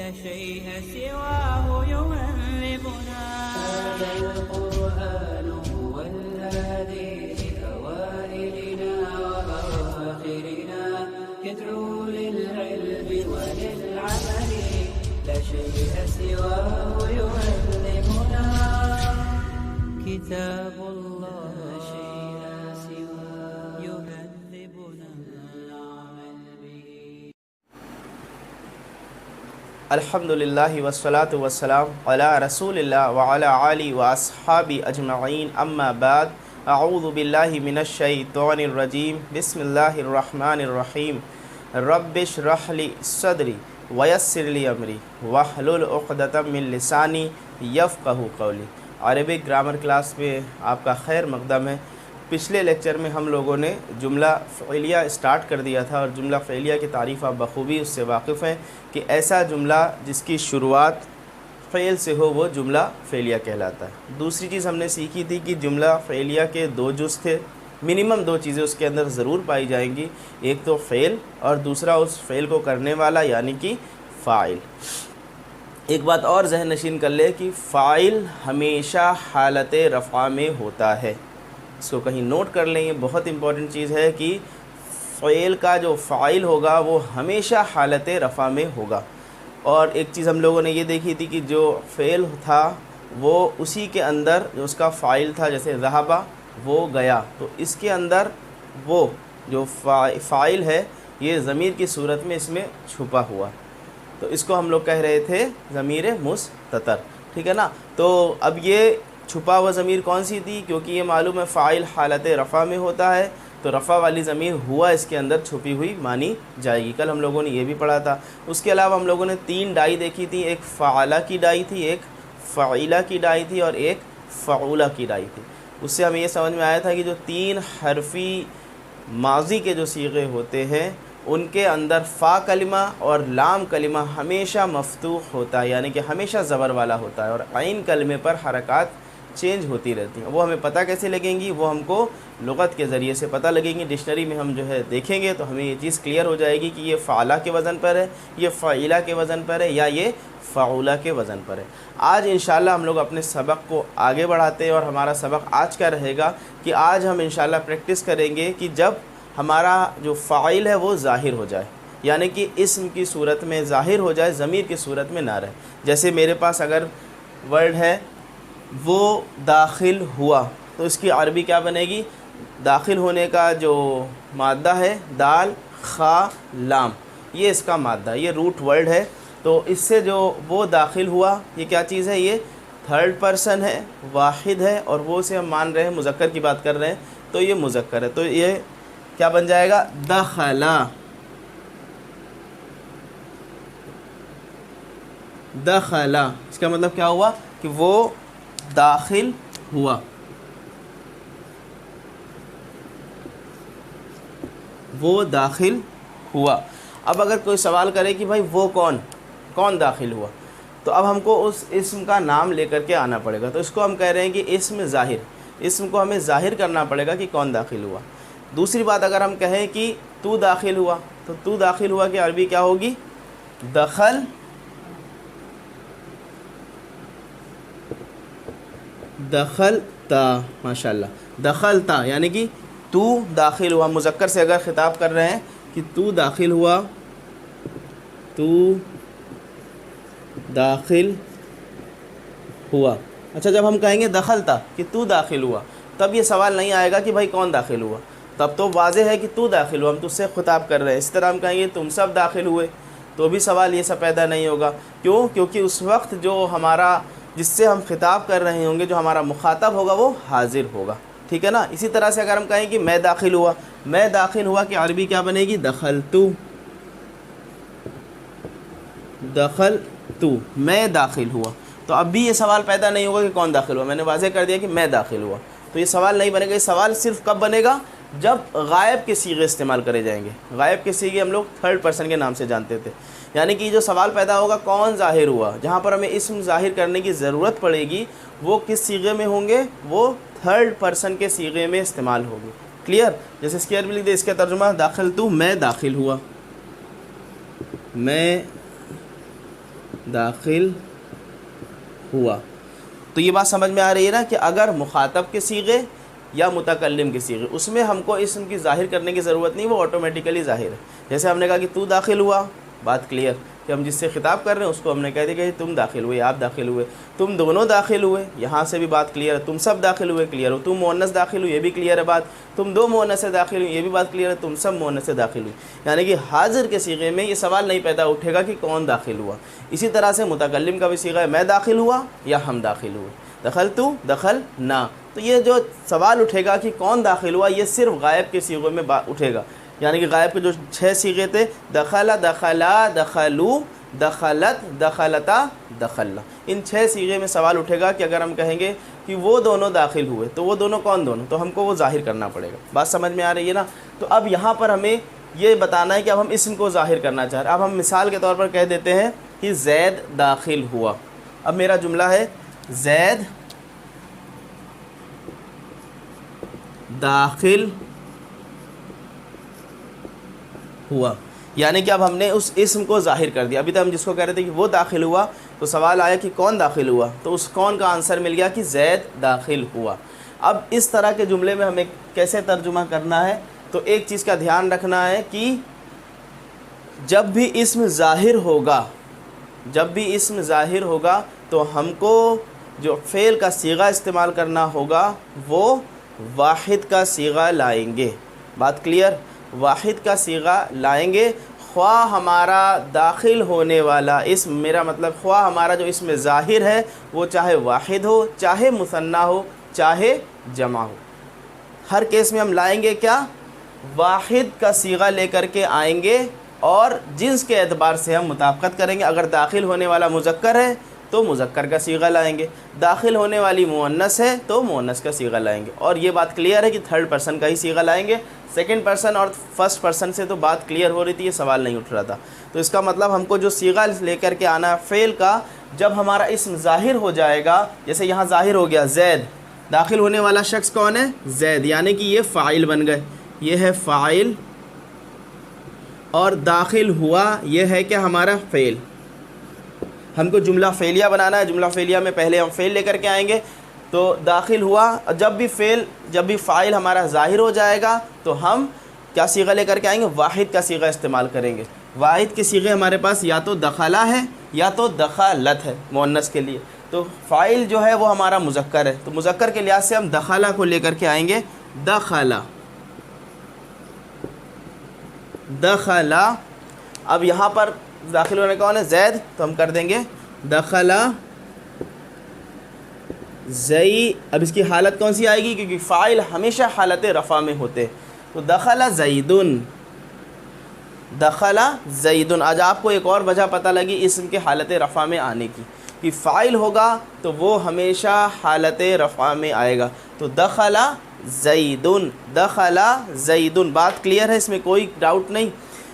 لا شيء سواه يهذبنا. هذا القرآن هو الهادي لأوائلنا وأواخرنا، يدعو للعلم وللعمل، لا شيء سواه يهذبنا. كتاب الله لا شيء سواه يهذبنا. الحمدللہ والصلاة والسلام علی رسول اللہ وعلی آلہ واصحابہ اجمعین، اما بعد، اعوذ باللہ من الشیطان الرجیم، بسم اللہ الرحمن الرحیم، رب اشرح لی صدری ویسر لی امری واحلل عقدۃ من لسانی یفقہوا قولی۔ عربک گرامر کلاس میں آپ کا خیر مقدم ہے۔ پچھلے لیکچر میں ہم لوگوں نے جملہ فعلیہ اسٹارٹ کر دیا تھا، اور جملہ فعلیہ کی تعریف آپ بخوبی اس سے واقف ہیں کہ ایسا جملہ جس کی شروعات فعل سے ہو وہ جملہ فعلیہ کہلاتا ہے۔ دوسری چیز ہم نے سیکھی تھی کہ جملہ فعلیہ کے دو جز تھے، منیمم دو چیزیں اس کے اندر ضرور پائی جائیں گی، ایک تو فعل اور دوسرا اس فعل کو کرنے والا یعنی کہ فاعل۔ ایک بات اور ذہن نشین کر لے کہ فاعل ہمیشہ حالت رفع میں ہوتا ہے، اس کو کہیں نوٹ کر لیں، یہ بہت امپورٹنٹ چیز ہے کہ فعل کا جو فاعل ہوگا وہ ہمیشہ حالت رفع میں ہوگا۔ اور ایک چیز ہم لوگوں نے یہ دیکھی تھی کہ جو فعل تھا وہ اسی کے اندر جو اس کا فاعل تھا، جیسے ذہب وہ گیا، تو اس کے اندر وہ جو فاعل ہے یہ ضمیر کی صورت میں اس میں چھپا ہوا، تو اس کو ہم لوگ کہہ رہے تھے ضمیر مستتر، ٹھیک ہے نا۔ تو اب یہ چھپا ہوا ضمیر کون سی تھی؟ کیونکہ یہ معلوم ہے فاعل حالت رفع میں ہوتا ہے، تو رفع والی ضمیر ہوا اس کے اندر چھپی ہوئی مانی جائے گی۔ کل ہم لوگوں نے یہ بھی پڑھا تھا۔ اس کے علاوہ ہم لوگوں نے تین ڈائی دیکھی تھی، ایک فعلہ کی ڈائی تھی، ایک فعیلہ کی ڈائی تھی، اور ایک فعولہ کی ڈائی تھی۔ اس سے ہمیں یہ سمجھ میں آیا تھا کہ جو تین حرفی ماضی کے جو صیغے ہوتے ہیں ان کے اندر فا کلمہ اور لام کلمہ ہمیشہ مفتوح ہوتا ہے، یعنی کہ ہمیشہ زبر والا ہوتا ہے، اور عین کلمے پر حرکات چینج ہوتی رہتی ہیں۔ وہ ہمیں پتہ کیسے لگیں گی؟ وہ ہم کو لغت کے ذریعے سے پتہ لگیں گی، ڈکشنری میں ہم جو ہے دیکھیں گے تو ہمیں یہ چیز کلیئر ہو جائے گی کہ یہ فعلہ کے وزن پر ہے، یہ فعیلہ کے وزن پر ہے، یا یہ فعولہ کے وزن پر ہے۔ آج انشاءاللہ ہم لوگ اپنے سبق کو آگے بڑھاتے ہیں، اور ہمارا سبق آج کا رہے گا کہ آج ہم انشاءاللہ پریکٹس کریں گے کہ جب ہمارا جو فاعل ہے وہ ظاہر ہو جائے، یعنی کہ اسم کی صورت میں ظاہر ہو جائے، ضمیر کی صورت میں نہ رہے۔ جیسے میرے پاس اگر ورڈ ہے وہ داخل ہوا، تو اس کی عربی کیا بنے گی؟ داخل ہونے کا جو مادہ ہے دال خا لام، یہ اس کا مادہ، یہ روٹ ورڈ ہے۔ تو اس سے جو وہ داخل ہوا، یہ کیا چیز ہے؟ یہ تھرڈ پرسن ہے، واحد ہے، اور وہ سے ہم مان رہے ہیں مذکر کی بات کر رہے ہیں، تو یہ مذکر ہے، تو یہ کیا بن جائے گا؟ دخلا۔ دخلا اس کا مطلب کیا ہوا؟ کہ وہ داخل ہوا، وہ داخل ہوا۔ اب اگر کوئی سوال کرے کہ بھائی وہ کون داخل ہوا، تو اب ہم کو اس اسم کا نام لے کر کے آنا پڑے گا، تو اس کو ہم کہہ رہے ہیں کہ اسم ظاہر، اسم کو ہمیں ظاہر کرنا پڑے گا کہ کون داخل ہوا۔ دوسری بات اگر ہم کہیں کہ تو داخل ہوا، تو تو داخل ہوا کی عربی کیا ہوگی؟ دخل دخلتا، ماشاءاللہ، دخلتا یعنی کہ تو داخل ہوا۔ مذکر سے اگر خطاب کر رہے ہیں کہ تو داخل ہوا، تو داخل ہوا۔ اچھا، جب ہم کہیں گے دخلتا کہ تو داخل ہوا، تب یہ سوال نہیں آئے گا کہ بھائی کون داخل ہوا، تب تو واضح ہے کہ تو داخل ہوا، ہم تجھ سے خطاب کر رہے ہیں۔ اس طرح ہم کہیں گے تم سب داخل ہوئے، تو بھی سوال یہ سب پیدا نہیں ہوگا۔ کیوں؟ کیونکہ اس وقت جو ہمارا جس سے ہم خطاب کر رہے ہوں گے، جو ہمارا مخاطب ہوگا وہ حاضر ہوگا، ٹھیک ہے نا۔ اسی طرح سے اگر ہم کہیں کہ میں داخل ہوا، میں داخل ہوا کی عربی کیا بنے گی؟ دخلتو، دخلتو، میں داخل ہوا۔ تو اب بھی یہ سوال پیدا نہیں ہوگا کہ کون داخل ہوا، میں نے واضح کر دیا کہ میں داخل ہوا، تو یہ سوال نہیں بنے گا۔ یہ سوال صرف کب بنے گا؟ جب غائب کے صیغے استعمال کرے جائیں گے۔ غائب کے صیغے ہم لوگ تھرڈ پرسن کے نام سے جانتے تھے، یعنی کہ جو سوال پیدا ہوگا کون ظاہر ہوا، جہاں پر ہمیں اسم ظاہر کرنے کی ضرورت پڑے گی، وہ کس صیغے میں ہوں گے؟ وہ تھرڈ پرسن کے صیغے میں استعمال ہوگی۔ کلیئر؟ جیسے اس کی عربی لکھ دے، اس کا ترجمہ داخل تو، میں داخل ہوا، میں داخل ہوا. تو یہ بات سمجھ میں آ رہی ہے نا کہ اگر مخاطب کے صیغے یا متکلم کے صیغے اس میں ہم کو اسم کی ظاہر کرنے کی ضرورت نہیں, وہ آٹومیٹیکلی ظاہر ہے. جیسے ہم نے کہا کہ تو داخل ہوا, بات کلیئر کہ ہم جس سے خطاب کر رہے ہیں اس کو ہم نے کہہ دیا کہ تم داخل ہوئے, آپ داخل ہوئے, تم دونوں داخل ہوئے, یہاں سے بھی بات کلیئر ہے, تم سب داخل ہوئے, کلیئر ہو, تم مؤنث داخل ہوئے, یہ بھی کلیئر ہے بات, تم دو مؤنث داخل ہوئے, یہ بھی بات کلیئر ہے, تم سب مؤنث داخل ہوئے. یعنی کہ حاضر کے صیغے میں یہ سوال نہیں پیدا اٹھے گا کہ کون داخل ہوا. اسی طرح سے متکلم کا بھی صیغہ ہے میں داخل ہوا یا ہم داخل ہوئے, دخل تو دخل نہ. تو یہ جو سوال اٹھے گا کہ کون داخل ہوا یہ صرف غائب کے صیغوں میں اٹھے گا. یعنی کہ غائب کے جو 6 صیغے تھے دخل, دخلا, دخلو, دخلت, دخلتا, دخلنا, ان 6 صیغے میں سوال اٹھے گا کہ اگر ہم کہیں گے کہ وہ دونوں داخل ہوئے تو وہ دونوں کون دونوں, تو ہم کو وہ ظاہر کرنا پڑے گا. بات سمجھ میں آ رہی ہے نا. تو اب یہاں پر ہمیں یہ بتانا ہے کہ اب ہم اسم کو ظاہر کرنا چاہ رہے ہیں. اب ہم مثال کے طور پر کہہ دیتے ہیں کہ زید داخل ہوا. اب میرا جملہ ہے زید داخل ہوا, یعنی کہ اب ہم نے اس اسم کو ظاہر کر دیا. ابھی تو ہم جس کو کہہ رہے تھے کہ وہ داخل ہوا تو سوال آیا کہ کون داخل ہوا, تو اس کون کا آنسر مل گیا کہ زید داخل ہوا. اب اس طرح کے جملے میں ہمیں کیسے ترجمہ کرنا ہے, تو ایک چیز کا دھیان رکھنا ہے کہ جب بھی اسم ظاہر ہوگا تو ہم کو جو فعل کا صیغہ استعمال کرنا ہوگا وہ واحد کا صیغہ لائیں گے. بات کلیئر, واحد کا صیغہ لائیں گے, خواہ ہمارا داخل ہونے والا اسم, میرا مطلب خواہ ہمارا جو اسم ظاہر ہے وہ چاہے واحد ہو, چاہے مثنیٰ ہو, چاہے جمع ہو, ہر کیس میں ہم لائیں گے کیا, واحد کا صیغہ لے کر کے آئیں گے اور جنس کے اعتبار سے ہم مطابقت کریں گے. اگر داخل ہونے والا مذکر ہے تو مذکر کا صیغہ لائیں گے, داخل ہونے والی مؤنث ہے تو مؤنث کا صیغہ لائیں گے. اور یہ بات کلیئر ہے کہ 3rd پرسن کا ہی صیغہ لائیں گے. 2nd پرسن اور 1st پرسن سے تو بات کلیئر ہو رہی تھی, یہ سوال نہیں اٹھ رہا تھا. تو اس کا مطلب ہم کو جو صیغہ لے کر کے آنا فعل کا, جب ہمارا اسم ظاہر ہو جائے گا, جیسے یہاں ظاہر ہو گیا زید, داخل ہونے والا شخص کون ہے, زید, یعنی کہ یہ فاعل بن گئے, یہ ہے فاعل, اور داخل ہوا یہ ہے کہ ہمارا فعل. ہم کو جملہ فعلیہ بنانا ہے. جملہ فعلیہ میں پہلے ہم فعل لے کر کے آئیں گے. تو داخل ہوا, جب بھی فاعل ہمارا ظاہر ہو جائے گا تو ہم کیا صیغہ لے کر کے آئیں گے, واحد کا صیغہ استعمال کریں گے. واحد کے صیغے ہمارے پاس یا تو دخلا ہے یا تو دخلت ہے مؤنث کے لیے. تو فاعل جو ہے وہ ہمارا مذکر ہے, تو مذکر کے لحاظ سے ہم دخلا کو لے کر کے آئیں گے, دخلا. اب یہاں پر داخل ہونے کون ہے, زید, تو ہم کر دیں گے دخلا زئی. اب اس کی حالت کون سی آئے گی, کیونکہ فاعل ہمیشہ حالت رفع میں ہوتے, تو دخلا زیدن, دخلا زیدن. آج آپ کو ایک اور وجہ پتہ لگی اسم کے حالت رفع میں آنے کی, کہ فاعل ہوگا تو وہ ہمیشہ حالت رفع میں آئے گا. تو دخلا زیدن, دخلا زیدن. بات کلیئر ہے, اس میں کوئی ڈاؤٹ نہیں.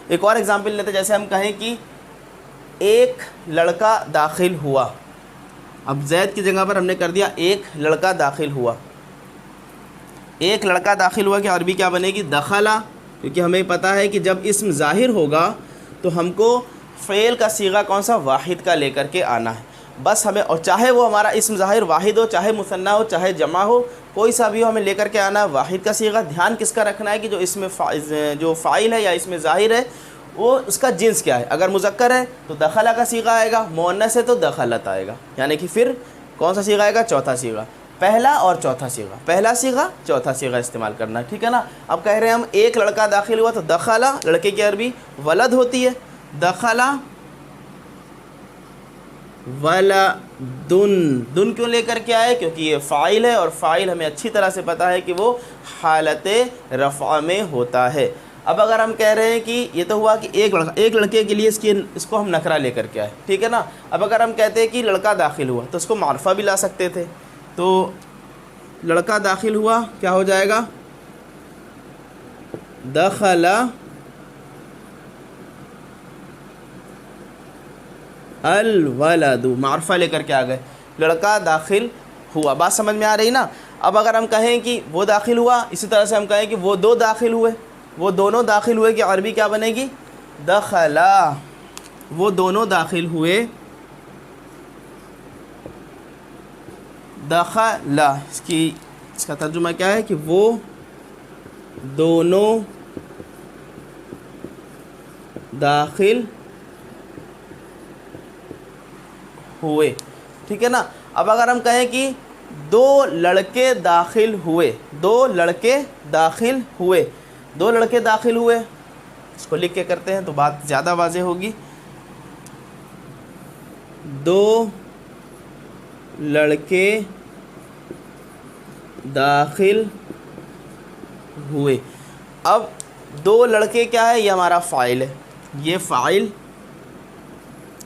ایک اور ایگزامپل لیتے ہیں, جیسے ہم کہیں کہ ایک لڑکا داخل ہوا. اب زید کی جگہ پر ہم نے کر دیا ایک لڑکا داخل ہوا. ایک لڑکا داخل ہوا کہ عربی کیا بنے گی, دخلا, کیونکہ ہمیں پتہ ہے کہ جب اسم ظاہر ہوگا تو ہم کو فعل کا صیغہ کون سا, واحد کا لے کر کے آنا ہے. بس ہمیں, اور چاہے وہ ہمارا اسم ظاہر واحد ہو, چاہے مثنیٰ ہو, چاہے جمع ہو, کوئی سا بھی ہو, ہمیں لے کر کے آنا ہے واحد کا صیغہ. دھیان کس کا رکھنا ہے کہ جو فاعل ہے یا اسم ظاہر ہے وہ اس کا جنس کیا ہے. اگر مذکر ہے تو دخلا کا صیغہ آئے گا, مؤنث ہے تو دخلت آئے گا. یعنی کہ پھر کون سا صیغہ آئے گا, چوتھا صیغہ. پہلا اور چوتھا صیغہ, پہلا صیغہ چوتھا صیغہ استعمال کرنا ہے, ٹھیک ہے نا. اب کہہ رہے ہیں ہم ایک لڑکا داخل ہوا, تو دخلا لڑکے کی عربی ولد ہوتی ہے, دخلا ولدن. دن کیوں لے کر کے آئے, کیونکہ یہ فاعل ہے, اور فاعل ہمیں اچھی طرح سے پتہ ہے کہ وہ حالت رفع میں ہوتا ہے. اب اگر ہم کہہ رہے ہیں کہ یہ تو ہوا کہ ایک لڑکے کے لیے اس کو ہم نکرہ لے کر کے آئے, ٹھیک ہے نا. اب اگر ہم کہتے ہیں کہ لڑکا داخل ہوا تو اس کو معرفہ بھی لا سکتے تھے. تو لڑکا داخل ہوا کیا ہو جائے گا, دخلا الولد, معرفہ لے کر کے آ گئے, لڑکا داخل ہوا. بات سمجھ میں آ رہی نا. اب اگر ہم کہیں کہ وہ داخل ہوا, اسی طرح سے ہم کہیں کہ وہ دو داخل ہوئے, وہ دونوں داخل ہوئے, کہ عربی کیا بنے گی, دخلا, وہ دونوں داخل ہوئے, دخل، اس کا ترجمہ کیا ہے کہ وہ دونوں داخل ہوئے، ٹھیک ہے نا. اب اگر ہم کہیں کہ دو لڑکے داخل ہوئے، دو لڑکے داخل ہوئے، دو لڑکے داخل ہوئے، اس کو لکھ کے کرتے ہیں تو بات زیادہ واضح ہوگی. دو لڑکے داخل ہوئے. اب دو لڑکے کیا ہے؟ یہ ہمارا فاعل ہے، یہ فاعل،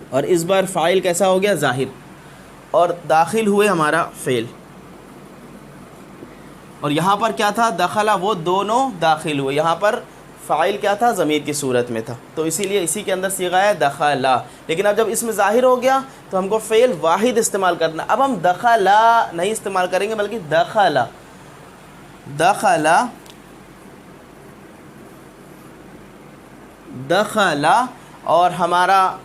اور اس بار فاعل کیسا ہو گیا؟ ظاہر. اور داخل ہوئے ہمارا فعل. اور یہاں پر کیا تھا؟ دخلا، وہ دونوں داخل ہوئے. یہاں پر فاعل کیا تھا؟ ضمیر کی صورت میں تھا، تو اسی لیے اسی کے اندر صیغہ ہے دخلا. لیکن اب جب اس میں ظاہر ہو گیا تو ہم کو فعل واحد استعمال کرنا. اب ہم دخلا نہیں استعمال کریں گے بلکہ دخلا. دخلا، دخلا، اور ہمارا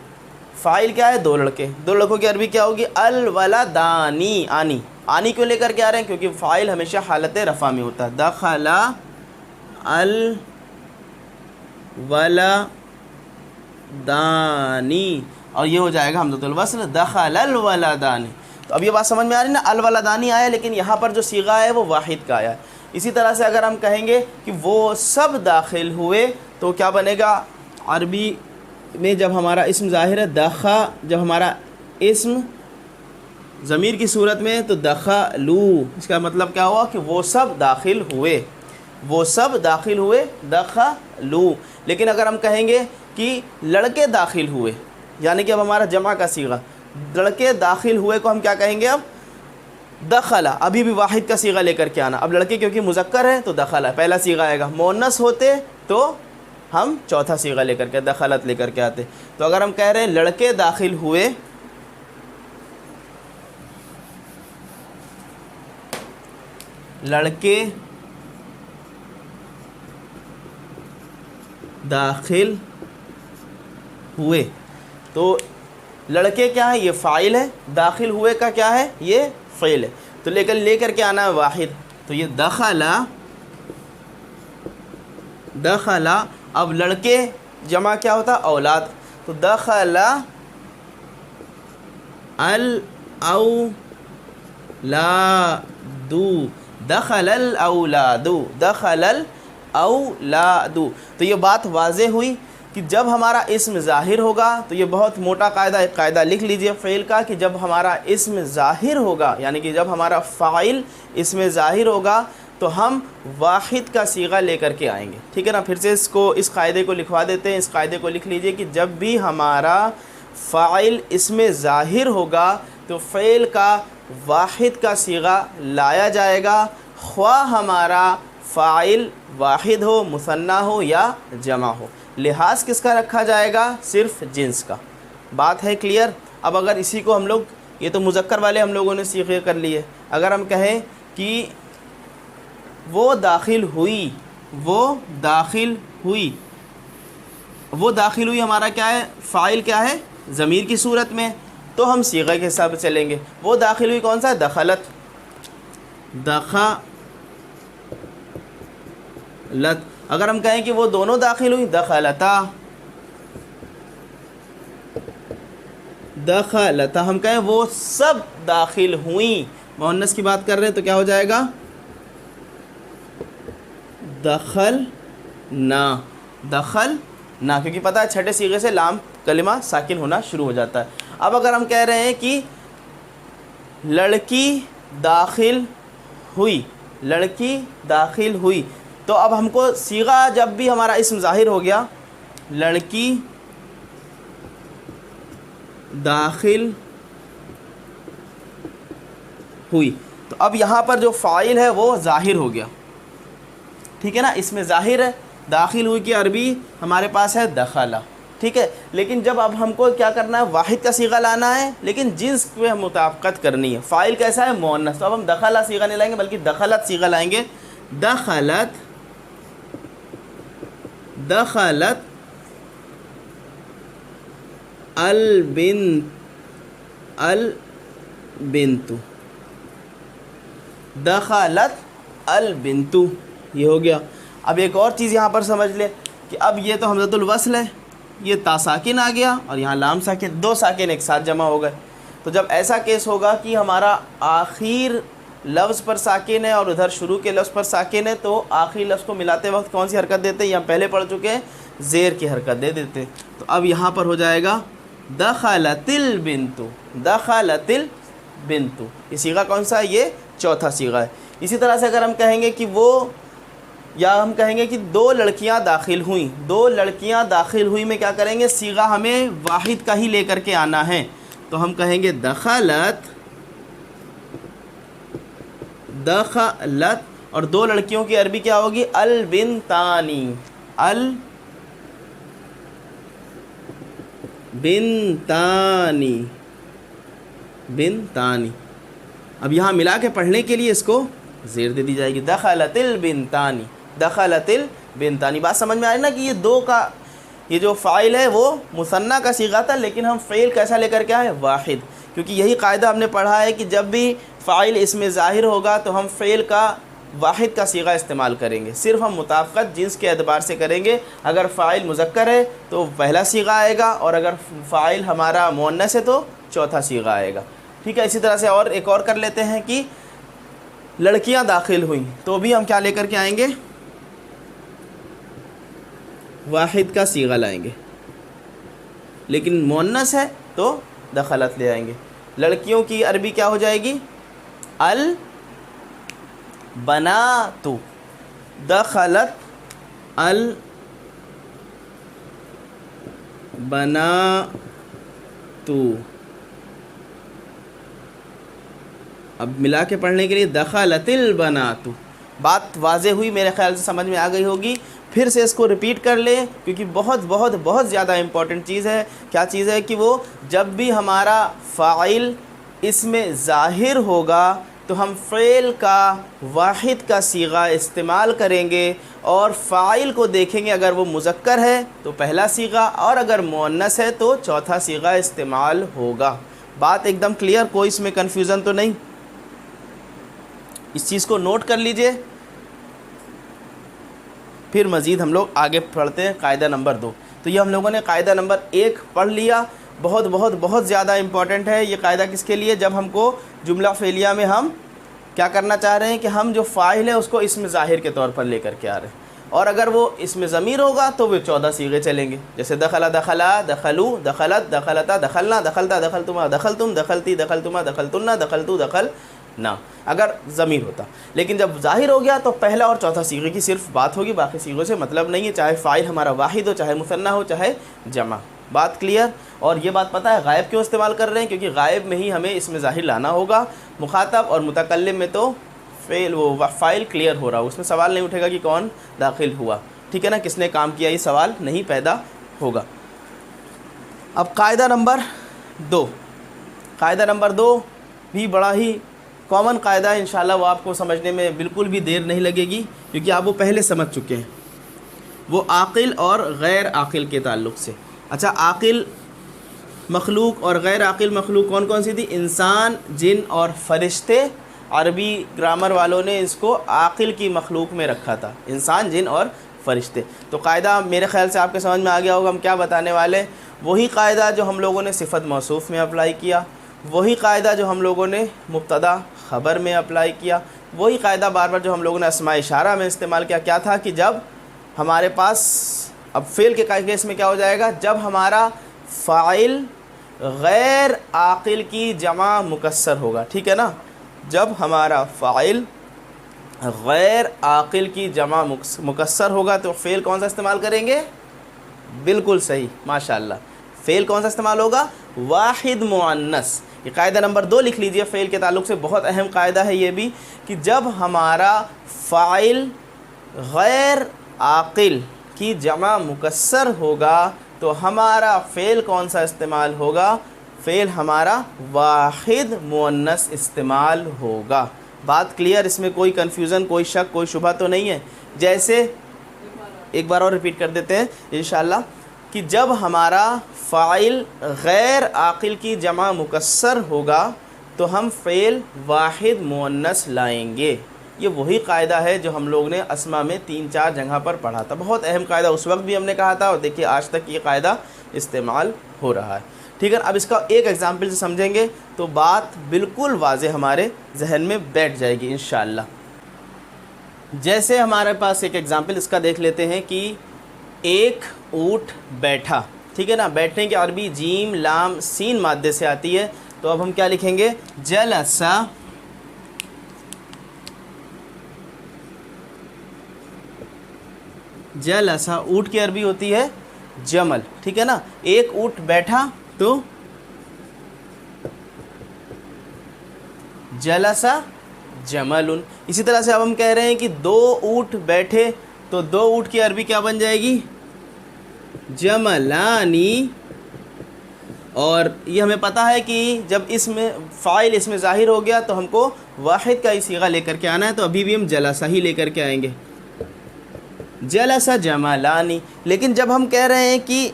فاعل کیا ہے؟ دو لڑکے. دو لڑکوں کی عربی کیا ہوگی؟ الولدانی. آنی کیوں لے کر کے آ رہے ہیں؟ کیونکہ فاعل ہمیشہ حالت رفع میں ہوتا ہے. دخلا الولدانی، اور یہ ہو جائے گا حمزۃ الوصل، دخل الولدانی. تو اب یہ بات سمجھ میں آ رہی ہے نا؟ الولدانی آیا لیکن یہاں پر جو صیغہ ہے وہ واحد کا آیا ہے. اسی طرح سے اگر ہم کہیں گے کہ وہ سب داخل ہوئے تو کیا بنے گا عربی میں؟ جب ہمارا اسم ظاہر ہے جب ہمارا اسم ضمیر کی صورت میں تو دخلوا، اس کا مطلب کیا ہوا کہ وہ سب داخل ہوئے، وہ سب داخل ہوئے، دخلوا. لیکن اگر ہم کہیں گے کہ لڑکے داخل ہوئے، یعنی کہ اب ہمارا جمع کا صیغہ، لڑکے داخل ہوئے کو ہم کیا کہیں گے؟ اب دخلا، ابھی بھی واحد کا صیغہ لے کر کے آنا. اب لڑکے کیونکہ مذکر ہے تو دخلا پہلا صیغہ آئے گا. مؤنث ہوتے تو ہم چوتھا صیغہ لے کر کے دخلت لے کر کے آتے. تو اگر ہم کہہ رہے ہیں لڑکے داخل ہوئے، لڑکے داخل ہوئے، تو لڑکے کیا ہے؟ یہ فاعل ہے. داخل ہوئے کا کیا ہے؟ یہ فعل ہے. تو لے کر کے آنا ہے واحد. تو یہ دخلا، دخلا. اب لڑکے جمع کیا ہوتا؟ اولاد. تو دخلا الاولاد، دخل الاولاد، دخل الاولاد. تو یہ بات واضح ہوئی کہ جب ہمارا اسم ظاہر ہوگا تو یہ بہت موٹا قاعدہ لکھ لیجئے فعل کا، کہ جب ہمارا اسم ظاہر ہوگا، یعنی کہ جب ہمارا فاعل اسم ظاہر ہوگا تو ہم واحد کا صیغہ لے کر کے آئیں گے. ٹھیک ہے نا؟ پھر سے اس قاعدے کو لکھوا دیتے ہیں. اس قاعدے کو لکھ لیجئے کہ جب بھی ہمارا فاعل اسم ظاہر ہوگا تو فعل کا واحد کا صیغہ لایا جائے گا، خواہ ہمارا فاعل واحد ہو، مثنیٰ ہو یا جمع ہو. لحاظ کس کا رکھا جائے گا؟ صرف جنس کا. بات ہے کلیئر؟ اب اگر اسی کو ہم لوگ، یہ تو مذکر والے ہم لوگوں نے صیغے کر لیے، اگر ہم کہیں کہ وہ داخل ہوئی، وہ داخل ہوئی، وہ داخل ہوئی ہمارا کیا ہے؟ فاعل کیا ہے؟ ضمیر کی صورت میں، تو ہم صیغے کے حساب سے چلیں گے. وہ داخل ہوئی کون سا ہے؟ دخلت. دخلت. اگر ہم کہیں کہ وہ دونوں داخل ہوئی، دخلتا. دخلتا. ہم کہیں وہ سب داخل ہوئیں، مؤنث کی بات کر رہے ہیں تو کیا ہو جائے گا؟ دخلنا. دخلنا، کیونکہ پتہ ہے چھٹے صیغے سے لام کلمہ ساکن ہونا شروع ہو جاتا ہے. اب اگر ہم کہہ رہے ہیں کہ لڑکی داخل ہوئی، لڑکی داخل ہوئی، تو اب ہم کو صیغہ جب بھی ہمارا اسم ظاہر ہو گیا، لڑکی داخل ہوئی، تو اب یہاں پر جو فاعل ہے وہ ظاہر ہو گیا. ٹھیک ہے نا؟ اس میں ظاہر ہے. داخل ہوئی کی عربی ہمارے پاس ہے دخلا. ٹھیک ہے؟ لیکن جب اب ہم کو کیا کرنا ہے؟ واحد کا صیغہ لانا ہے، لیکن جنس پہ مطابقت کرنی ہے. فاعل کیسا ہے؟ مؤنث. تو اب ہم دخلا صیغہ نہیں لائیں گے بلکہ دخلت صیغہ لائیں گے. دخلت، دخلت البنت، البنت. دخلت البنتو، یہ ہو گیا۔ اب ایک اور چیز یہاں پر سمجھ لیں کہ اب یہ تو حمزۃ الوصل ہے، یہ تا ساکن آ گیا اور یہاں لام ساکن، دو ساکن ایک ساتھ جمع ہو گئے۔ تو جب ایسا کیس ہوگا کہ ہمارا آخر لفظ پر ساکن ہے اور ادھر شروع کے لفظ پر ساکن ہے، تو آخری لفظ کو ملاتے وقت کون سی حرکت دیتے ہیں؟ یہاں پہلے پڑھ چکے ہیں، زیر کی حرکت دے دیتے ہیں۔ تو اب یہاں پر ہو جائے گا دخلت البنت، دخلت البنت۔ یہ صیغہ کون سا ہے؟ یہ چوتھا صیغہ ہے۔ اسی طرح سے اگر ہم کہیں گے کہ وہ، یا ہم کہیں گے کہ دو لڑکیاں داخل ہوئیں، دو لڑکیاں داخل ہوئی میں کیا کریں گے؟ صیغہ ہمیں واحد کا ہی لے کر کے آنا ہے، تو ہم کہیں گے دخلت، دخلت، اور دو لڑکیوں کی عربی کیا ہوگی؟ البنتانی، البنتانی، بنتانی۔ اب یہاں ملا کے پڑھنے کے لیے اس کو زیر دے دی جائے گی، دخلت البنتانی، دخلت البنتانی۔ بات سمجھ میں آ رہی نا کہ یہ دو کا، یہ جو فاعل ہے وہ مثنی کا صیغہ تھا، لیکن ہم فعل کیسا لے کر کے آئے؟ واحد، کیونکہ یہی قاعدہ ہم نے پڑھا ہے کہ جب بھی فاعل اس میں ظاہر ہوگا تو ہم فعل کا واحد کا صیغہ استعمال کریں گے، صرف ہم مطابقت جنس کے اعتبار سے کریں گے۔ اگر فاعل مذکر ہے تو پہلا صیغہ آئے گا، اور اگر فاعل ہمارا مؤنث ہے تو چوتھا صیغہ آئے گا، ٹھیک ہے۔ اسی طرح سے اور ایک اور کر لیتے ہیں کہ لڑکیاں داخل ہوئیں، تو بھی ہم کیا لے کر کے آئیں گے؟ واحد کا صیغہ لائیں گے، لیکن مؤنث ہے تو دخلت لے آئیں گے۔ لڑکیوں کی عربی کیا ہو جائے گی؟ البنات، دخلت البنات۔ اب ملا کے پڑھنے کے لیے دخلت البنات۔ بات واضح ہوئی، میرے خیال سے سمجھ میں آ گئی ہوگی۔ پھر سے اس کو ریپیٹ کر لیں، کیونکہ بہت بہت بہت زیادہ امپورٹنٹ چیز ہے۔ کیا چیز ہے؟ کہ وہ جب بھی ہمارا فاعل اس میں ظاہر ہوگا تو ہم فعل کا واحد کا صیغہ استعمال کریں گے، اور فاعل کو دیکھیں گے، اگر وہ مذکر ہے تو پہلا صیغہ، اور اگر مؤنث ہے تو چوتھا صیغہ استعمال ہوگا۔ بات ایک دم کلیئر، کوئی اس میں کنفیوژن تو نہیں؟ اس چیز کو نوٹ کر لیجئے، پھر مزید ہم لوگ آگے پڑھتے ہیں قاعدہ نمبر 2۔ تو یہ ہم لوگوں نے قاعدہ نمبر 1 پڑھ لیا، بہت بہت بہت زیادہ امپورٹنٹ ہے یہ قاعدہ۔ کس کے لیے؟ جب ہم کو جملہ فعلیہ میں ہم کیا کرنا چاہ رہے ہیں کہ ہم جو فاعل ہے اس کو اسم ظاہر کے طور پر لے کر کے آ رہے ہیں، اور اگر وہ اسم ضمیر ہوگا تو وہ 14 صیغے چلیں گے، جیسے دخلا، دخلا، دخلو، دخلت، دخلتا، دخلنا، دخلتا، دخلتما، دخلتم، دخلتی، دخلتما، دخلتن، دخلتو، دخلنا، اگر ضمیر ہوتا۔ لیکن جب ظاہر ہو گیا تو پہلا اور چوتھا صیغے کی صرف بات ہوگی، باقی صیغوں سے مطلب نہیں ہے، چاہے فاعل ہمارا واحد ہو، چاہے مثنیٰ ہو، چاہے جمع۔ بات کلیئر؟ اور یہ بات پتہ ہے غائب کیوں استعمال کر رہے ہیں؟ کیونکہ غائب میں ہی ہمیں اس میں ظاہر لانا ہوگا، مخاطب اور متکلم میں تو فاعل کلیئر ہو رہا ہو، اس میں سوال نہیں اٹھے گا کہ کون داخل ہوا، ٹھیک ہے نا، کس نے کام کیا، یہ سوال نہیں پیدا ہوگا۔ اب قاعدہ نمبر 2، قاعدہ نمبر 2 بھی بڑا ہی کامن قاعدہ ہے، انشاءاللہ وہ آپ کو سمجھنے میں بالکل بھی دیر نہیں لگے گی، کیونکہ آپ وہ پہلے سمجھ چکے ہیں۔ وہ عاقل اور غیر عاقل کے تعلق سے۔ اچھا، عاقل مخلوق اور غیر عاقل مخلوق کون کون سی تھی؟ انسان، جن اور فرشتے۔ عربی گرامر والوں نے اس کو عاقل کی مخلوق میں رکھا تھا، انسان، جن اور فرشتے۔ تو قاعدہ میرے خیال سے آپ کے سمجھ میں آ گیا ہوگا ہم کیا بتانے والے۔ وہی قاعدہ جو ہم لوگوں نے صفت موصوف میں اپلائی کیا، وہی قاعدہ جو ہم لوگوں نے مبتدا خبر میں اپلائی کیا، وہی قاعدہ بار بار جو ہم لوگوں نے اسماء اشارہ میں استعمال کیا۔ کیا تھا کہ جب ہمارے پاس، اب فعل کے کیس میں کیا ہو جائے گا؟ جب ہمارا فاعل غیر عاقل کی جمع مکسر ہوگا، ٹھیک ہے نا، جب ہمارا فاعل غیر عاقل کی جمع مکسر ہوگا تو فعل کون سا استعمال کریں گے؟ بالکل صحیح، ماشاءاللہ، فعل کون سا استعمال ہوگا؟ واحد مؤنث۔ یہ قاعدہ نمبر 2 لکھ لیجئے، فعل کے تعلق سے بہت اہم قاعدہ ہے یہ بھی، کہ جب ہمارا فاعل غیر عاقل کی جمع مکسر ہوگا تو ہمارا فعل کون سا استعمال ہوگا؟ فعل ہمارا واحد مؤنث استعمال ہوگا۔ بات کلیئر، اس میں کوئی کنفیوژن، کوئی شک، کوئی شبہ تو نہیں ہے۔ جیسے ایک بار اور ریپیٹ کر دیتے ہیں انشاءاللہ، کہ جب ہمارا فاعل غیر عاقل کی جمع مکسر ہوگا تو ہم فعل واحد مؤنث لائیں گے۔ یہ وہی قاعدہ ہے جو ہم لوگ نے اسما میں 3-4 جگہ پر پڑھا تھا، بہت اہم قاعدہ، اس وقت بھی ہم نے کہا تھا، اور دیکھیے آج تک یہ قاعدہ استعمال ہو رہا ہے، ٹھیک ہے۔ اب اس کا ایک ایگزامپل سے سمجھیں گے تو بات بالکل واضح ہمارے ذہن میں بیٹھ جائے گی انشاءاللہ۔ جیسے ہمارے پاس ایک ایگزامپل اس کا دیکھ لیتے ہیں کہ ایک اونٹ بیٹھا، ٹھیک ہے نا۔ بیٹھنے کی عربی جیم لام سین مادے سے آتی ہے، تو اب ہم کیا لکھیں گے؟ جلسہ، جلسہ اونٹ کی عربی ہوتی ہے جمل، ٹھیک ہے نا۔ ایک اونٹ بیٹھا تو جلسہ جمل۔ اسی طرح سے اب ہم کہہ رہے ہیں کہ 2 اونٹ بیٹھے، تو 2 اونٹ کی عربی کیا بن جائے گی؟ جملانی۔ اور یہ ہمیں پتہ ہے کہ جب اس میں فاعل اس میں ظاہر ہو گیا تو ہم کو واحد کا ہی صیغہ لے کر کے آنا ہے، تو ابھی بھی ہم جلسہ ہی لے کر کے آئیں گے، جلسہ جملانی۔ لیکن جب ہم کہہ رہے ہیں کہ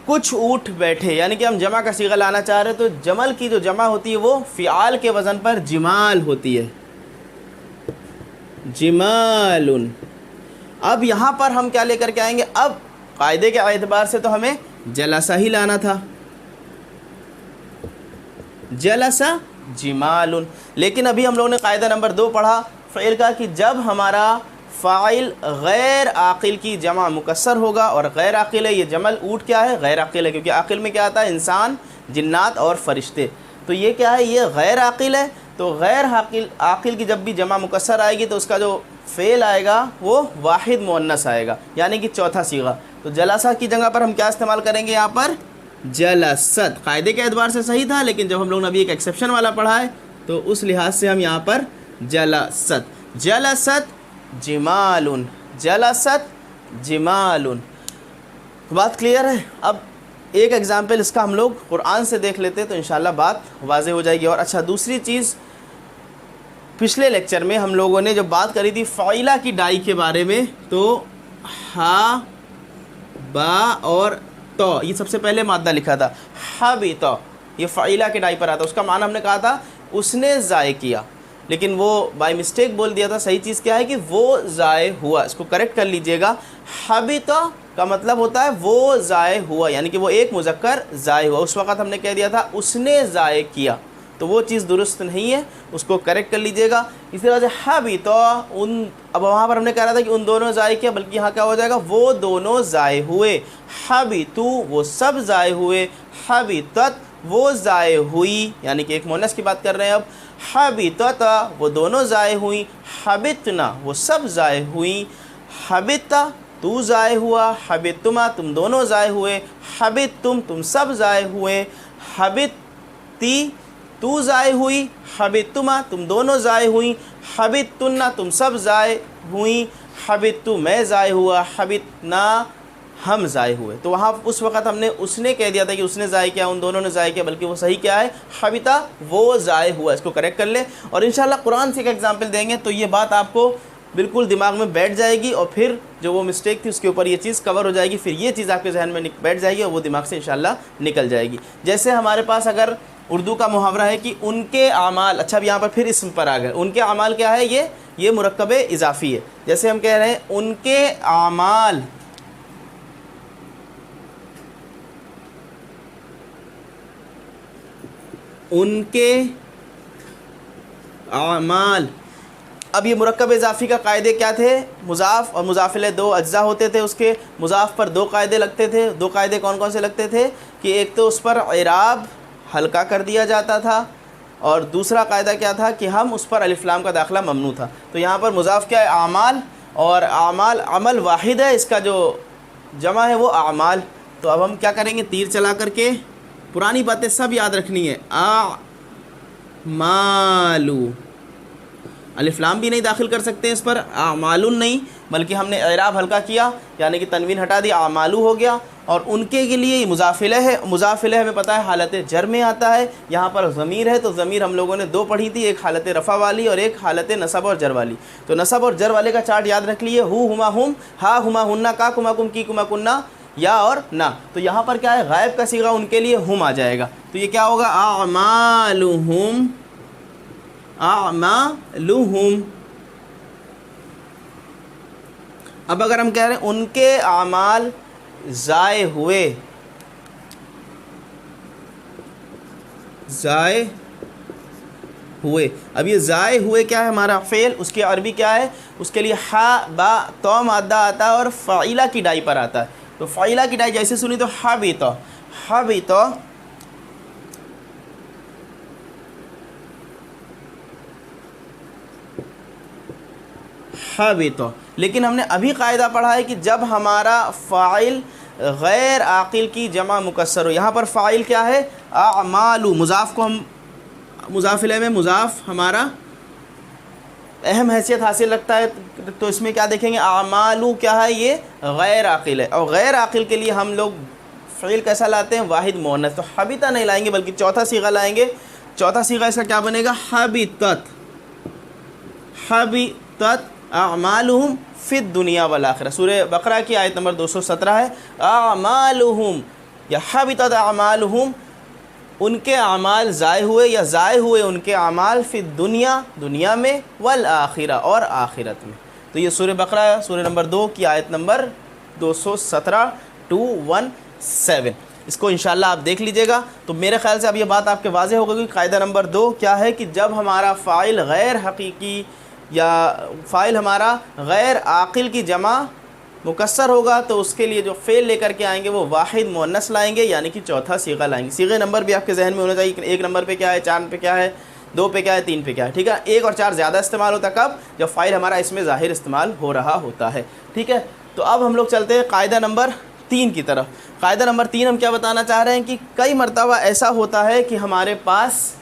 کچھ اونٹ بیٹھے، یعنی کہ ہم جمع کا صیغہ لانا چاہ رہے ہیں، تو جمل کی جو جمع ہوتی ہے وہ فعال کے وزن پر جمال ہوتی ہے، جمال۔ اب یہاں پر ہم کیا لے کر کے آئیں گے؟ اب قاعدے کے اعتبار سے تو ہمیں جلسہ ہی لانا تھا، جلسہ جمال۔ لیکن ابھی ہم لوگوں نے قاعدہ نمبر 2 پڑھا فعل کا، کہ جب ہمارا فاعل غیر عاقل کی جمع مکسر ہوگا، اور غیر عاقل ہے یہ جمل اونٹ کیا ہے؟ غیر عاقل ہے، کیونکہ عاقل میں کیا آتا ہے؟ انسان، جنات اور فرشتے، تو یہ کیا ہے؟ یہ غیر عاقل ہے۔ تو غیر عاقل کی جب بھی جمع مکسر آئے گی تو اس کا جو فعل آئے گا وہ واحد مؤنث آئے گا، یعنی کہ چوتھا صیغہ۔ تو جلسہ کی جگہ پر ہم کیا استعمال کریں گے یہاں پر؟ جلست۔ قاعدے کے اعتبار سے صحیح تھا، لیکن جب ہم لوگوں نے ابھی ایک ایکسیپشن والا پڑھا ہے تو اس لحاظ سے ہم یہاں پر جلست، جلست جمال، جلست جمال۔ بات کلیئر ہے؟ اب ایک ایگزامپل اس کا ہم لوگ قرآن سے دیکھ لیتے تو انشاءاللہ بات واضح ہو جائے گی۔ اور اچھا، دوسری چیز، پچھلے لیکچر میں ہم لوگوں نے جب بات کری تھی فعیلہ کی ڈائی کے بارے میں، تو ہا، با اور تو، یہ سب سے پہلے مادہ لکھا تھا، حبط، یہ فعیلہ کے ڈائی پر آتا، اس کا معنی ہم نے کہا تھا اس نے ضائع کیا، لیکن وہ بائی مسٹیک بول دیا تھا۔ صحیح چیز کیا ہے کہ وہ ضائع ہوا، اس کو کریکٹ کر لیجئے گا۔ حبط کا مطلب ہوتا ہے وہ ضائع ہوا، یعنی کہ وہ ایک مذکر ضائع ہوا۔ اس وقت ہم نے کہہ دیا تھا اس نے ضائع کیا، تو وہ چیز درست نہیں ہے، اس کو کریکٹ کر لیجئے گا۔ اسی طرح سے حبط، اب وہاں پر ہم نے کہا رہا تھا کہ ان دونوں ضائع کیا، بلکہ یہاں کیا ہو جائے گا؟ وہ دونوں ضائع ہوئے۔ حبطوا، وہ سب ضائع ہوئے۔ حبطت، وہ ضائع ہوئی، یعنی کہ ایک مؤنث کی بات کر رہے ہیں اب۔ حبطت، وہ دونوں ضائع ہوئیں۔ حبطنا، وہ سب ضائع ہوئیں۔ حبطت، تو ضائع ہوا۔ حبطتما، تم دونوں ضائع ہوئے۔ حبطتم، تم سب ضائع ہوئے۔ حبطتی، تو ضائع ہوئی۔ حبطتما، تم دونوں ضائع ہوئیں۔ حبطتن، تم سب ضائع ہوئیں۔ حبطت، میں ضائع ہوا۔ حبطنا، ہم ضائع ہوئے۔ تو وہاں اس وقت ہم نے اس نے کہہ دیا تھا کہ اس نے ضائع کیا، ان دونوں نے ضائع کیا، بلکہ وہ صحیح کیا ہے؟ حبطا، وہ ضائع ہوا۔ اس کو کریکٹ کر لیں، اور انشاءاللہ قرآن سے ایک ایگزامپل دیں گے تو یہ بات آپ کو بالکل دماغ میں بیٹھ جائے گی، اور پھر جو وہ مسٹیک تھی اس کے اوپر یہ چیز کور ہو جائے گی، پھر یہ چیز آپ کے ذہن میں بیٹھ جائے گی اور وہ دماغ سے انشاءاللہ نکل جائے گی۔ جیسے ہمارے پاس اگر اردو کا محاورہ ہے کہ ان کے اعمال، اچھا اب یہاں پر پھر اسم پر آ گئے، ان کے اعمال کیا ہے؟ یہ مرکب اضافی ہے۔ جیسے ہم کہہ رہے ہیں ان کے اعمال، ان کے اعمال، اب یہ مرکب اضافی کا قاعدے کیا تھے؟ مضاف اور مضاف الیہ 2 اجزاء ہوتے تھے، اس کے مضاف پر 2 قاعدے لگتے تھے۔ 2 قاعدے کون کون سے لگتے تھے؟ کہ ایک تو اس پر اعراب ہلکا کر دیا جاتا تھا، اور دوسرا قاعدہ کیا تھا کہ ہم اس پر الف لام کا داخلہ ممنوع تھا۔ تو یہاں پر مضاف کیا ہے؟ اعمال، اور اعمال عمل واحد ہے، اس کا جو جمع ہے وہ اعمال۔ تو اب ہم کیا کریں گے؟ تیر چلا کر کے پرانی باتیں سب یاد رکھنی ہے۔ اعمالو، الف لام بھی نہیں داخل کر سکتے اس پر، اعمال نہیں، بلکہ ہم نے اعراب ہلکا کیا، یعنی کہ تنوین ہٹا دی، اعمالو ہو گیا۔ اور ان کے لیے یہ مضاف الیہ ہے، مضاف الیہ ہمیں پتہ ہے حالت جر میں آتا ہے۔ یہاں پر ضمیر ہے، تو ضمیر ہم لوگوں نے 2 پڑھی تھی، ایک حالت رفع والی اور ایک حالت نصب اور جر والی۔ تو نصب اور جر والے کا چارٹ یاد رکھ لیے، ہو، ہما، ہم، ہا، ہما، ہننا، کا، کما، کم، کی، کما، کننا، یا اور نہ. تو یہاں پر کیا ہے غائب کا صیغہ ان کے لیے ہم آ جائے گا. تو یہ کیا ہوگا اعمالہم اعمالہم. اب اگر ہم کہہ رہے ہیں ان کے اعمال ضائع ہوئے اب یہ ضائع ہوئے کیا ہے ہمارا فعل, اس کی عربی کیا ہے, اس کے لیے ہا با تو مادہ آتا ہے اور فعیلہ کی ڈائی پر آتا ہے. تو فعیلہ کی ڈائی جیسے سنی تو حبط حبط. لیکن ہم نے ابھی قاعدہ پڑھا ہے کہ جب ہمارا فاعل غیر عاقل کی جمع مکسر ہو. یہاں پر فاعل کیا ہے اعمال, مضاف کو ہم مضاف الیہ میں مضاف ہمارا اہم حیثیت حاصل رکھتا ہے. تو اس میں کیا دیکھیں گے اعمالو کیا ہے, یہ غیر عاقل ہے. اور غیر عاقل کے لیے ہم لوگ فعل کیسا لاتے ہیں واحد مؤنث. تو حبطہ نہیں لائیں گے بلکہ چوتھا صیغہ لائیں گے. چوتھا صیغہ اس کا کیا بنے گا حبطت اعمالہم فی الدنیا والآخرہ. سورہ بقرہ کی آیت نمبر 217 ہے اعمالہم یا حبطت اعمالہم, ان کے اعمال ضائع ہوئے یا ضائع ہوئے ان کے اعمال فی الدنیا دنیا میں والآخرہ اور آخرت میں. تو یہ سورہ بقرہ سورہ نمبر 2 کی آیت نمبر 217 اس کو انشاءاللہ آپ دیکھ لیجئے گا. تو میرے خیال سے اب یہ بات آپ کے واضح ہو گئی کہ قاعدہ نمبر 2 کیا ہے کہ جب ہمارا فاعل غیر حقیقی یا فاعل ہمارا غیر عاقل کی جمع مکسر ہوگا تو اس کے لیے جو فعل لے کر کے آئیں گے وہ واحد مؤنث لائیں گے, یعنی کہ چوتھا صیغہ لائیں گے. صیغے نمبر بھی آپ کے ذہن میں ہونا چاہیے کہ 1 نمبر پہ کیا ہے, 4 پہ کیا ہے, 2 پہ کیا ہے, 3 پہ کیا ہے. ٹھیک ہے, 1 اور 4 زیادہ استعمال ہوتا ہے کب, جب فاعل ہمارا اس میں ظاہر استعمال ہو رہا ہوتا ہے. ٹھیک ہے, تو اب ہم لوگ چلتے ہیں قاعدہ نمبر 3 کی طرف. قاعدہ نمبر 3 ہم کیا بتانا چاہ رہے ہیں کہ کئی مرتبہ ایسا ہوتا ہے کہ ہمارے پاس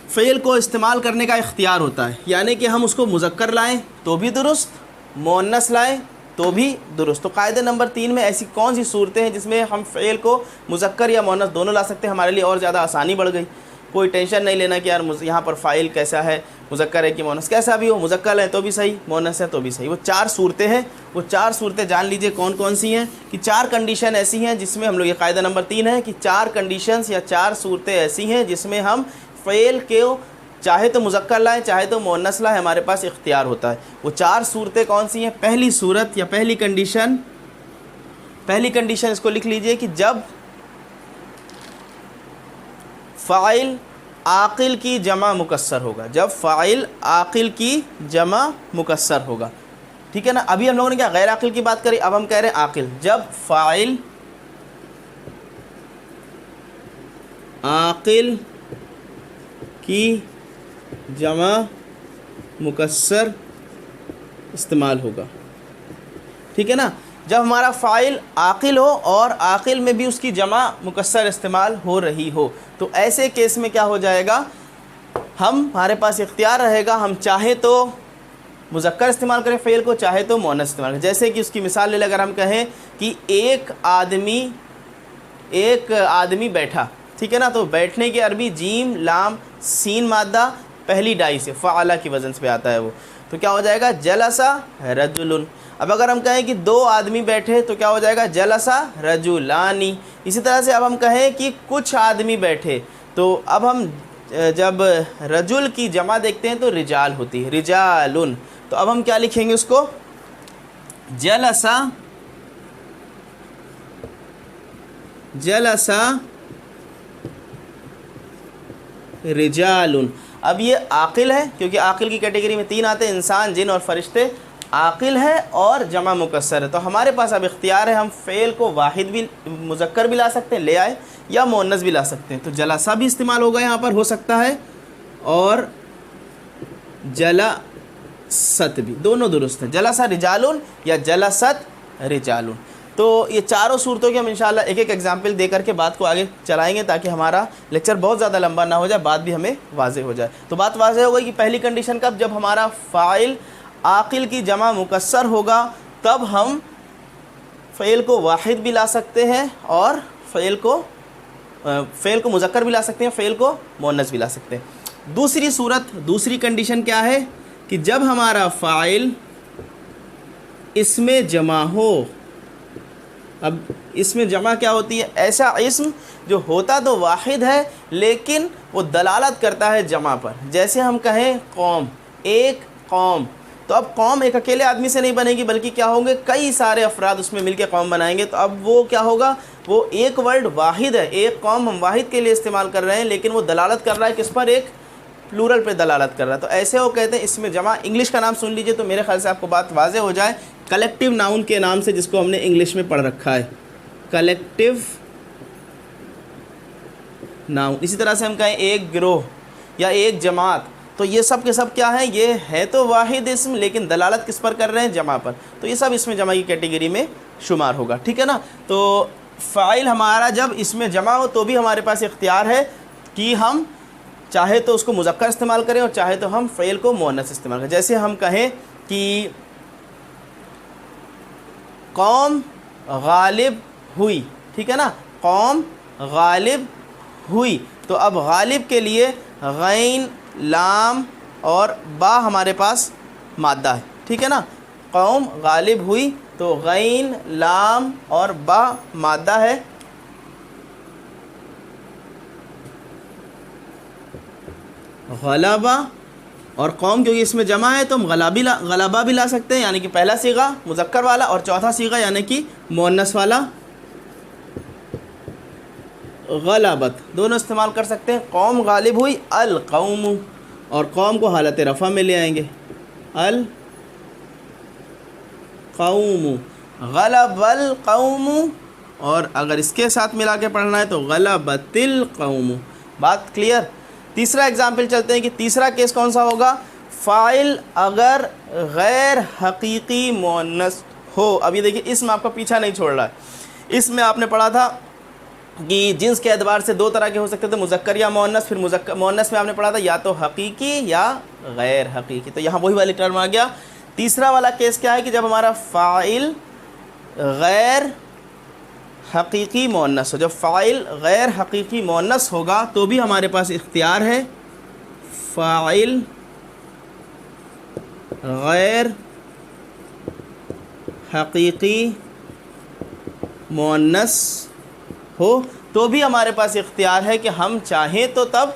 فعل کو استعمال کرنے کا اختیار ہوتا ہے, یعنی کہ ہم اس کو مذکر لائیں تو بھی درست, مؤنث لائیں تو بھی درست. تو قاعدہ نمبر 3 میں ایسی کون سی صورتیں ہیں جس میں ہم فعل کو مذکر یا مؤنث دونوں لا سکتے ہیں. ہمارے لیے اور زیادہ آسانی بڑھ گئی. کوئی ٹینشن نہیں لینا کہ یار یہاں پر فاعل کیسا ہے, مذکر ہے کہ مؤنث, کیسا بھی ہو, مذکر ہے تو بھی صحیح, مؤنث ہے تو بھی صحیح. وہ 4 صورتیں ہیں, وہ 4 صورتیں جان لیجئے کون کون سی ہیں. کہ 4 کنڈیشن ایسی ہیں جس میں ہم لوگ, یہ قاعدہ نمبر 3 ہے کہ 4 کنڈیشنز یا 4 صورتیں ایسی ہیں جس میں ہم فعل کو چاہے تو مذکر لائیں چاہے تو مؤنث لائیں, ہمارے پاس اختیار ہوتا ہے. وہ 4 صورتیں کون سی ہیں. پہلی صورت یا پہلی کنڈیشن اس کو لکھ لیجئے کہ جب فاعل عاقل کی جمع مکسر ہوگا, جب فاعل عاقل کی جمع مکسر ہوگا. ٹھیک ہے نا. ابھی ہم لوگوں نے کیا غیر عاقل کی بات کری, اب ہم کہہ رہے ہیں عاقل. جب فاعل عاقل کی جمع مکسر استعمال ہوگا. ٹھیک ہے نا. جب ہمارا فاعل عاقل ہو اور عاقل میں بھی اس کی جمع مکسر استعمال ہو رہی ہو, تو ایسے کیس میں کیا ہو جائے گا, ہمارے پاس اختیار رہے گا, ہم چاہے تو مذکر استعمال کریں فعل کو, چاہے تو مؤنث استعمال کریں. جیسے کہ اس کی مثال لے لیں, اگر ہم کہیں کہ ایک آدمی بیٹھا. ٹھیک ہے نا. تو بیٹھنے کی عربی جیم لام سین مادہ پہلی ڈائی سے فعلہ کی وزن پہ آتا ہے وہ, تو کیا ہو جائے گا جلسہ رجل. اب اگر ہم کہیں کہ 2 آدمی بیٹھے تو کیا ہو جائے گا جلسہ رجلانی. اسی طرح سے اب ہم کہیں کہ کچھ آدمی بیٹھے, تو اب ہم جب رجل کی جمع دیکھتے ہیں تو رجال ہوتی ہے, رجالن. تو اب ہم کیا لکھیں گے اس کو, جلسہ رجال. اب یہ عاقل ہے کیونکہ عاقل کی کیٹیگری میں 3 آتے ہیں, انسان جن اور فرشتے. عاقل ہے اور جمع مکسر ہے, تو ہمارے پاس اب اختیار ہے, ہم فعل کو واحد بھی مذکر بھی لا سکتے ہیں, لے آئے, یا مؤنث بھی لا سکتے ہیں. تو جلسہ بھی استعمال ہوگا یہاں پر, ہو سکتا ہے, اور جلست بھی, دونوں درست ہیں. جلسہ رجالن یا جلست رجالن. تو یہ چاروں صورتوں کی ہم انشاءاللہ ایک ایک ایگزامپل دے کر کے بات کو آگے چلائیں گے تاکہ ہمارا لیکچر بہت زیادہ لمبا نہ ہو جائے, بات بھی ہمیں واضح ہو جائے. تو بات واضح ہو گئی کہ پہلی کنڈیشن کب, جب ہمارا فاعل عاقل کی جمع مکسر ہوگا تب ہم فعل کو واحد بھی لا سکتے ہیں اور فعل کو مذکر بھی لا سکتے ہیں, فعل کو مؤنث بھی لا سکتے ہیں. دوسری صورت, دوسری کنڈیشن کیا ہے کہ جب ہمارا فاعل اسم جمع ہو. اب اسم جمع کیا ہوتی ہے؟ ایسا اسم جو ہوتا تو واحد ہے لیکن وہ دلالت کرتا ہے جمع پر. جیسے ہم کہیں قوم، ایک قوم، تو اب قوم ایک اکیلے آدمی سے نہیں بنے گی بلکہ کیا ہوں گے؟ کئی سارے افراد اس میں مل کے قوم بنائیں گے. تو اب وہ کیا ہوگا؟ وہ ایک ورڈ واحد ہے، ایک قوم ہم واحد کے لیے استعمال کر رہے ہیں لیکن وہ دلالت کر رہا ہے کس پر؟ ایک پلورل پہ دلالت کر رہا ہے. تو ایسے وہ کہتے ہیں اسم جمع. انگلش کا نام سن لیجئے تو میرے خیال سے آپ کو بات واضح ہو جائے. کلیکٹیو ناؤن کے نام سے جس کو ہم نے انگلش میں پڑھ رکھا ہے، کلیکٹیو ناؤن. اسی طرح سے ہم کہیں ایک گروہ یا ایک جماعت، تو یہ سب کے سب کیا ہے؟ یہ ہے تو واحد اسم لیکن دلالت کس پر کر رہے ہیں؟ جمع پر. تو یہ سب اسم جمع کی کیٹیگری میں شمار ہوگا. ٹھیک ہے نا؟ تو فاعل ہمارا جب اسم جمع ہو تو بھی ہمارے پاس اختیار ہے کہ ہم چاہے تو اس کو مذکر استعمال کریں اور چاہے تو ہم فعل کو مؤنث استعمال کریں. جیسے ہم کہیں کہ قوم غالب ہوئی. ٹھیک ہے نا؟ قوم غالب ہوئی. تو اب غالب کے لیے غین، لام اور با ہمارے پاس مادہ ہے. ٹھیک ہے نا؟ قوم غالب ہوئی تو غین، لام اور با مادہ ہے. غلبہ اور قوم کیونکہ اس میں جمع ہے تو ہم غلبہ بھی لا سکتے ہیں، یعنی کہ پہلا صیغہ مذکر والا اور چوتھا صیغہ یعنی کہ مؤنث والا غلبت، دونوں استعمال کر سکتے ہیں. قوم غالب ہوئی، القوم، اور قوم کو حالت رفع میں لے آئیں گے، القوم، غلب القوم، اور اگر اس کے ساتھ ملا کے پڑھنا ہے تو غلبت القوم. بات کلیئر؟ تیسرا ایگزامپل چلتے ہیں کہ تیسرا کیس کون سا ہوگا؟ فاعل اگر غیر حقیقی مؤنث ہو. اب یہ دیکھیے اسم آپ کا پیچھا نہیں چھوڑ رہا ہے. اس میں آپ نے پڑھا تھا کہ جنس کے اعتبار سے دو طرح کے ہو سکتے تھے، مذکر یا مؤنث. پھر مؤنث میں آپ نے پڑھا تھا یا تو حقیقی یا غیر حقیقی. تو یہاں وہی والی ٹرم آ گیا. تیسرا والا کیس کیا ہے کہ جب ہمارا فاعل غیر حقیقی مؤنث ہو. جب فاعل غیر حقیقی مؤنث ہوگا تو بھی ہمارے پاس اختیار ہے فاعل غیر حقیقی مؤنث ہو تو بھی ہمارے پاس اختیار ہے کہ ہم چاہیں تو تب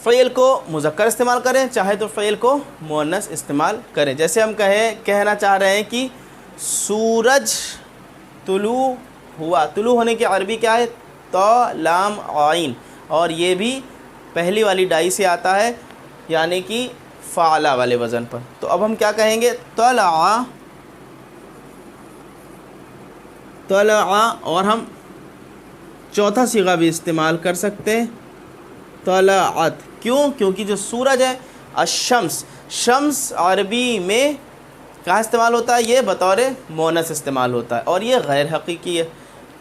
فعل کو مذکر استعمال کریں، چاہے تو فعل کو مؤنث استعمال کریں. جیسے ہم کہنا چاہ رہے ہیں کہ سورج طلوع ہوا. طلوع ہونے کی عربی کیا ہے؟ تو لام عین، اور یہ بھی پہلی والی ڈائی سے آتا ہے یعنی کہ فعلا والے وزن پر. تو اب ہم کیا کہیں گے؟ طلع، اور ہم چوتھا صیغہ بھی استعمال کر سکتے ہیں طلعت. کیوں؟ کیونکہ جو سورج ہے الشمس، شمس عربی میں کہاں استعمال ہوتا ہے؟ یہ بطور مؤنث استعمال ہوتا ہے اور یہ غیر حقیقی ہے.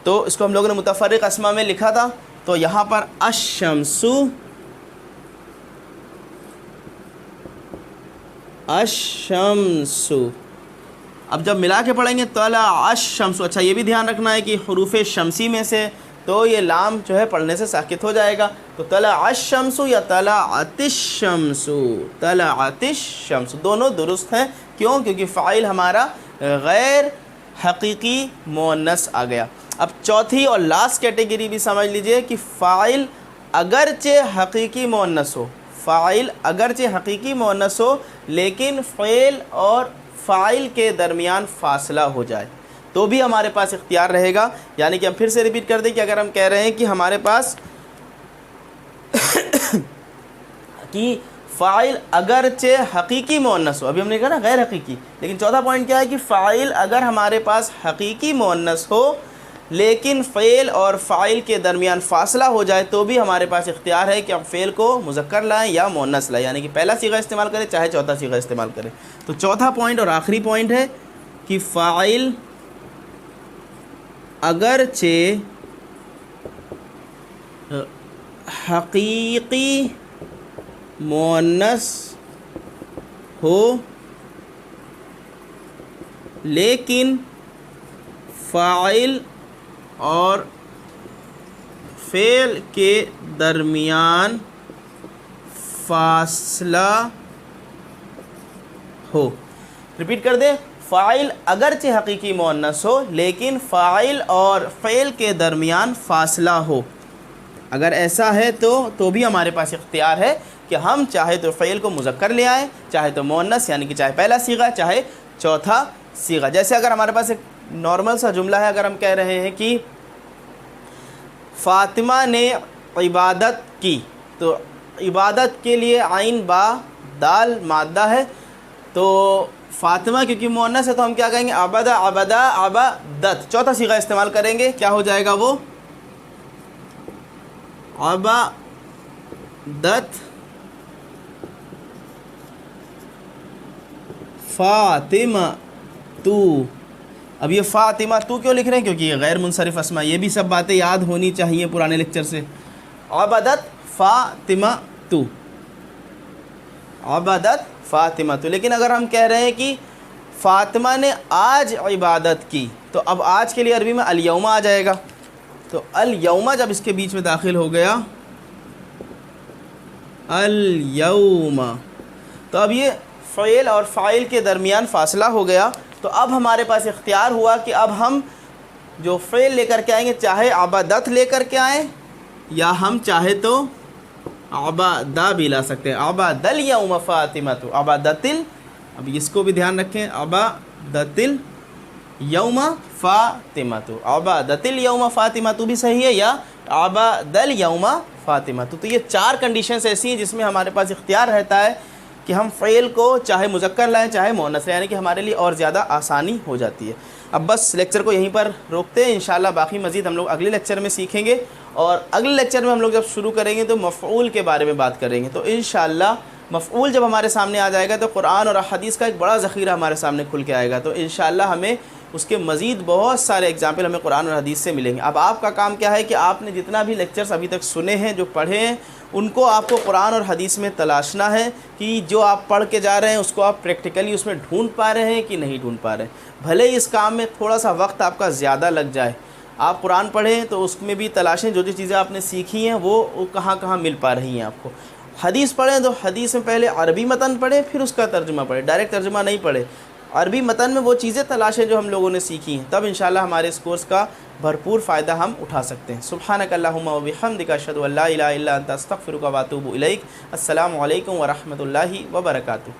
تو اس کو ہم لوگوں نے متفرق اسماء میں لکھا تھا. تو یہاں پر الشمس، الشمس، اب جب ملا کے پڑھیں گے طلع الشمس. اچھا یہ بھی دھیان رکھنا ہے کہ حروف شمسی میں سے تو یہ لام جو ہے پڑھنے سے ساکت ہو جائے گا. تو طلع الشمس یا طلعت الشمس، طلعت الشمس دونوں درست ہیں. کیوں؟ کیونکہ فاعل ہمارا غیر حقیقی مؤنث آ گیا. اب چوتھی اور لاسٹ کیٹیگری بھی سمجھ لیجئے کہ فاعل اگرچہ حقیقی مؤنث ہو، فاعل اگرچہ حقیقی مؤنث ہو لیکن فعل اور فاعل کے درمیان فاصلہ ہو جائے تو بھی ہمارے پاس اختیار رہے گا. یعنی کہ ہم پھر سے ریپیٹ کر دیں کہ اگر ہم کہہ رہے ہیں کہ ہمارے پاس کہ فاعل اگرچہ حقیقی مؤنث ہو، ابھی ہم نے کہا نا غیر حقیقی، لیکن چوتھا پوائنٹ کیا ہے کہ فاعل اگر ہمارے پاس حقیقی مؤنث ہو لیکن فعل اور فاعل کے درمیان فاصلہ ہو جائے تو بھی ہمارے پاس اختیار ہے کہ ہم فعل کو مذکر لائیں یا مؤنث لائیں، یعنی کہ پہلا صیغہ استعمال کریں چاہے چوتھا صیغہ استعمال کریں. تو چوتھا پوائنٹ اور آخری پوائنٹ ہے کہ فاعل اگرچہ حقیقی مؤنث ہو لیکن فاعل اور فعل کے درمیان فاصلہ ہو. ریپیٹ کر دیں، فاعل اگرچہ حقیقی مؤنث ہو لیکن فاعل اور فعل کے درمیان فاصلہ ہو، اگر ایسا ہے تو بھی ہمارے پاس اختیار ہے کہ ہم چاہے تو فعل کو مذکر لے آئیں، چاہے تو مؤنث یعنی کہ چاہے پہلا صیغہ چاہے چوتھا صیغہ۔ جیسے اگر ہمارے پاس ایک نارمل سا جملہ ہے، اگر ہم کہہ رہے ہیں کہ فاطمہ نے عبادت کی، تو عبادت کے لیے عین با دال مادہ ہے، تو فاطمہ کیونکہ مؤنث ہے تو ہم کیا کہیں گے، عبدا عبدا عبدت، چوتھا صیغہ استعمال کریں گے، کیا ہو جائے گا وہ، عبدت فاطمہ تو۔ اب یہ فاطمہ تو کیوں لکھ رہے ہیں، کیونکہ یہ غیر منصرف اسما، یہ بھی سب باتیں یاد ہونی چاہیے پرانے لیکچر سے۔ عبدت فاطمہ تو، عبدت فاطمہ تو۔ لیکن اگر ہم کہہ رہے ہیں کہ فاطمہ نے آج عبادت کی، تو اب آج کے لیے عربی میں الیوم آ جائے گا، تو الیوم جب اس کے بیچ میں داخل ہو گیا الیوم، تو اب یہ فعل اور فاعل کے درمیان فاصلہ ہو گیا، تو اب ہمارے پاس اختیار ہوا کہ اب ہم جو فعل لے کر کے آئیں گے، چاہے عبادت لے کر کے آئیں یا ہم چاہے تو عبادہ بھی لا سکتے ہیں، عباد الیوم فاطمہ تو، عبادت اب اس کو بھی دھیان رکھیں، عبادت الیوم فاطمہ تو، عبادت الیوم فاطمہ تو بھی صحیح ہے، یا عباد الیوم فاطمہ تو۔ یہ چار کنڈیشنز ایسی ہیں جس میں ہمارے پاس اختیار رہتا ہے کہ ہم فعل کو چاہے مذکر لائیں چاہے مؤنث لائیں، یعنی کہ ہمارے لیے اور زیادہ آسانی ہو جاتی ہے۔ اب بس لیکچر کو یہیں پر روکتے ہیں، انشاءاللہ باقی مزید ہم لوگ اگلے لیکچر میں سیکھیں گے، اور اگلے لیکچر میں ہم لوگ جب شروع کریں گے تو مفعول کے بارے میں بات کریں گے۔ تو انشاءاللہ مفعول جب ہمارے سامنے آ جائے گا تو قرآن اور حدیث کا ایک بڑا ذخیرہ ہمارے سامنے کھل کے آئے گا، تو انشاءاللہ ہمیں اس کے مزید بہت سارے ایگزامپل ہمیں قرآن اور حدیث سے ملیں گے۔ اب آپ کا کام کیا ہے کہ آپ نے جتنا بھی لیکچرز ابھی تک سنے ہیں، جو پڑھے ہیں، ان کو آپ کو قرآن اور حدیث میں تلاشنا ہے کہ جو آپ پڑھ کے جا رہے ہیں اس کو آپ پریکٹیکلی اس میں ڈھونڈ پا رہے ہیں کہ نہیں ڈھونڈ پا رہے ہیں۔ بھلے ہی اس کام میں تھوڑا سا وقت آپ کا زیادہ لگ جائے، آپ قرآن پڑھیں تو اس میں بھی تلاشیں جو چیزیں آپ نے سیکھی ہیں وہ کہاں کہاں مل پا رہی ہیں آپ کو۔ حدیث پڑھیں تو حدیث میں پہلے عربی متن پڑھیں پھر اس کا ترجمہ پڑھیں، ڈائریکٹ ترجمہ نہیں پڑھیں، عربی متن میں وہ چیزیں تلاشیں جو ہم لوگوں نے سیکھی ہیں، تب انشاءاللہ ہمارے اس کورس کا بھرپور فائدہ ہم اٹھا سکتے ہیں۔ سبحانک اللہم و بحمدک، اشہد ان لا الہ الا انت، استغفرک و اتوب الیک۔ السلام علیکم ورحمۃ اللہ وبرکاتہ۔